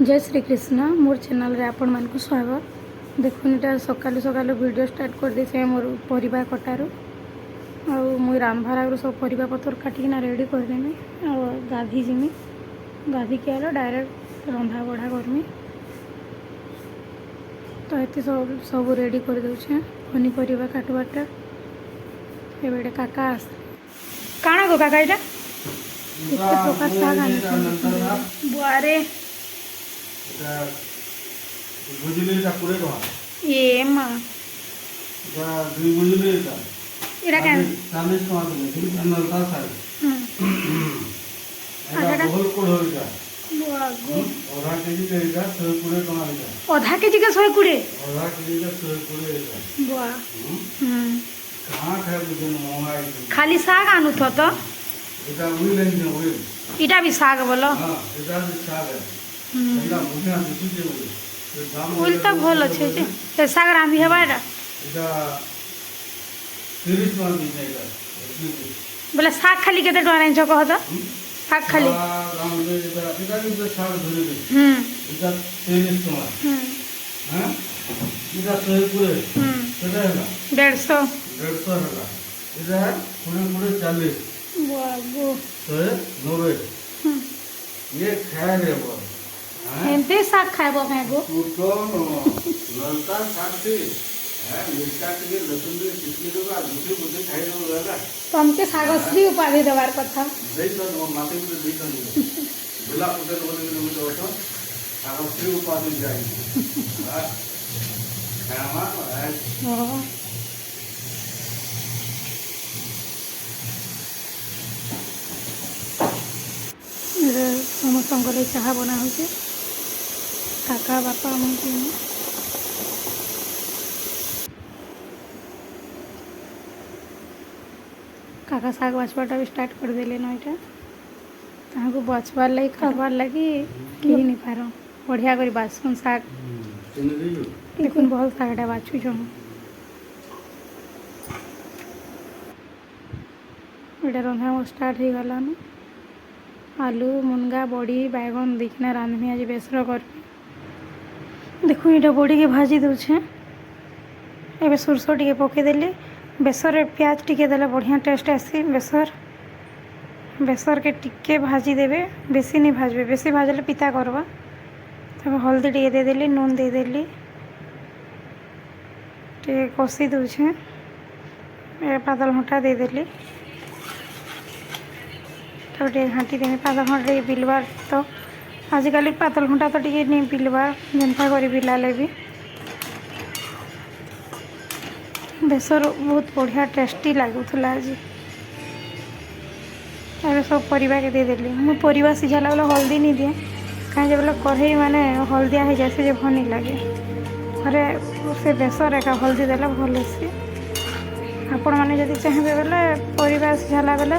जय श्री कृष्ण मोर चैनल रे आपण मान को स्वागत। देखुन इटा सकालू सकालू वीडियो स्टार्ट कर दे मोर परिबा कटारू आ मुई रामभारा सब परिबा पतर काटिकिना रेडी करदेमी आ गाधी जिमी गाधी के आलो डायरेक्ट रंधा बढ़ा करमी। तो ये सब रेडी कर दे पनीपरिया काटवाटा एबे काका आस काଣା गो काका इटा इतना प्रकार साग आने बुआरे बुझली ता पूरे तो ये मां जा दुई बुझली ता इरा क्या 40 टका दे ठीक नल का सारे आधा बहुत कोड़ हो जा बुआगो आधा केजी के जा 120 टका जा आधा केजी का 120 आधा केजी का 120 जा बुआ कहां खाए बुझन महंगाई खाली साग आनु तो एटा उई लेन जे उई इटा भी साग बोलो हां एटा भी साग है एटा मुझे दिसु जे उई दाम उल तो भल अच्छे जे साग रांधी हेबा एटा एटा 30 टका दी जाएगा बोले साग खाली केते टका रेंज कह तो साग खाली एटा भी साग धरे दे एटा 30 टका हां एटा 120 केते है 150 है एटा पूरे 40 बुआगो 190 ये खाए रे बोल एंते साग खाइबो मैगो तू तो नलका साग थी है मिर्चा के लहसुन के कितनी लोग दूसरी बुद्धि खाई दो दादा तो हमके सागश्री उपाधि देवार कथा दे तो माथे में दे तो गुलाब पुत्र बोले के मुझे तो सागश्री उपाधि जाएगी हां खामा हां समस्त चाह बना हो काका बापा मुझे काका साग बाछवाटा भी स्टार्ट कर देले न यहाँ को बचवार लगी खाबार लगी कही नहीं पार बढ़िया कर बाछुन साग देखुन बहुत सागटा बाछुछ इटा रंधा स्टार्ट हो गलान आलू मुनगा बड़ी बैगन देखना रांधमी आज बेसर कर देखो ये बड़ी के भाजी दूचे एवं सोरस टे पकईदेली बेसर प्याज टिके देले बढ़िया टेस्ट आसी बेसर के टिके भाजी देवे बेसी नहीं भाजबे बेसी भाजले पिता करवा तब हल्दी टिके देदेली नून देदेली टे कषी दूचे पातल घंटा देदेली तो घाटी देमी पातल घंटा बिलबार तो आजिकल पातल घंटा तो टे नहीं बिलबार जेनता कर बिलाले भी बेसर बहुत बढ़िया टेस्टी लगुला आज सब परिवा के देदेली मुझे परिवा सीझाला बेले हल्दी नहीं दिए कहीं बोले कढ़ई माने हल्दिया हो जाए भल नहीं लगे घरे से बेसर एका हल्दी देला भल सी आपण मैंने जब चाहिए बोले परिवा सीझाला बेले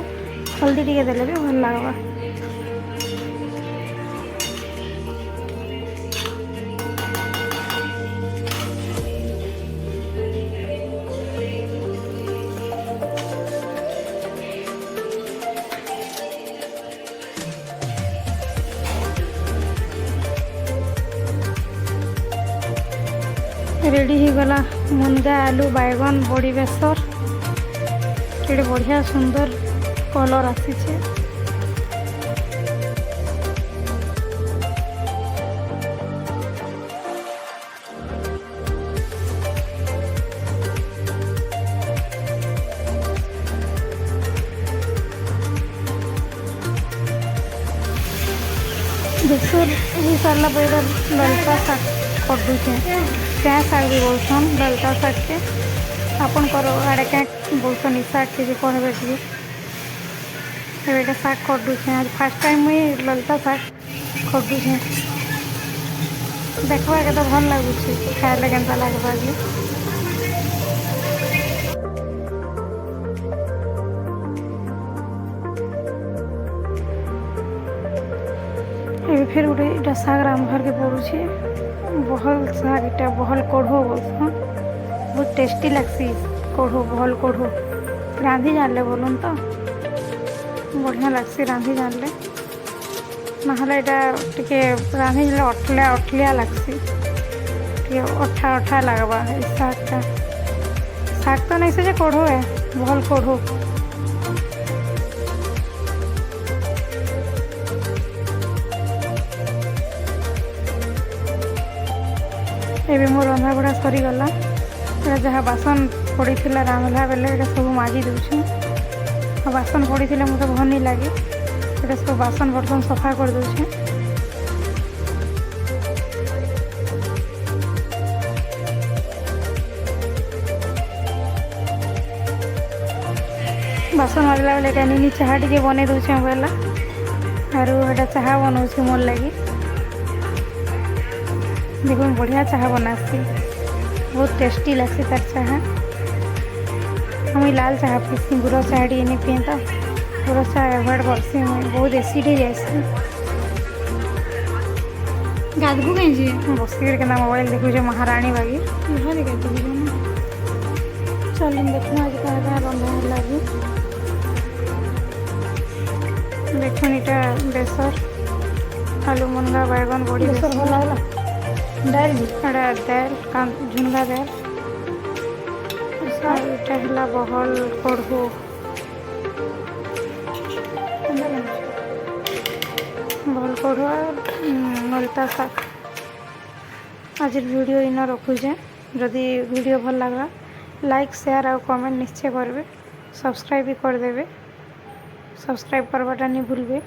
हल्दी टिके देले भी भल लगवा रेडी हो गला मुनगा आलू बैगन बड़ी बेसर के बढ़िया सुंदर कलर आसी बेसर हो सारा पर ललका शाग कर दूचे क्या शाग भी बोलसन ललका शाग के आपन करो आड़े क्या बोलसन शाग के कहबे टे शाग कर दूचे आज फास्ट टाइम मुई ललका शाग कर दूचे देखवा के तो भल लगुच खाए केन्ता लगवा कि फिर गोटे इटा शाग राम घर के पड़ुछे बहल शाग इटा बहल कढ़ो बोलसन बहुत टेस्टी लगसी कढ़ो बहल कढ़ो रांधी जानले बोलन तो बढ़िया लगसी रांधी जानले नहले एटा टिके रांधिले अठलिया अठलिया लागसी टिके अठा अठा लगवा है शागटा। शाग तो नहीं से जे कोढ़ो है भल कोढ़ो। एबे मोर रंधा बड़ा सरीगला जहाँ बासन पड़ी रांधला बेले सब माजी दूँ। बासन पड़ी मत भल नहीं लगे ये सब बासन बर्तन सफा कर दूचे। बासन माजला बेले निनी चाह टे बन दूचे बोला आर एटा चाह बनाऊँ मोर लगी। देखो बढ़िया चाह बनासी बहुत टेस्टी लगसी तार चाह। मुई लाल चाह पीसी गुड़ चाह टी नहीं पिए तो गुड़ चाह एवॉइड करसी मुई बहुत एसिड हो जासी। गाधबू कहीं जी बसिक के मोबाइल देखुचे महाराणी बागी इधर गाधबू ना चल देखना आज क्या क्या रंधा लगी। देखुन इटा बेसर आलू मुनगा बैगन बड़ी बेसर भल लागला दाल भी एटा दाल झुनगा दाल इटा है बहल कड़ू बहल कड़ू नलता शाग। आज वीडियो इन रखुचे जदि वीडियो भल लगा लाइक शेयर और कमेंट निश्चय करेंगे। सब्सक्राइब भी करदे। सब्सक्राइब करवाटा नहीं भूलबे।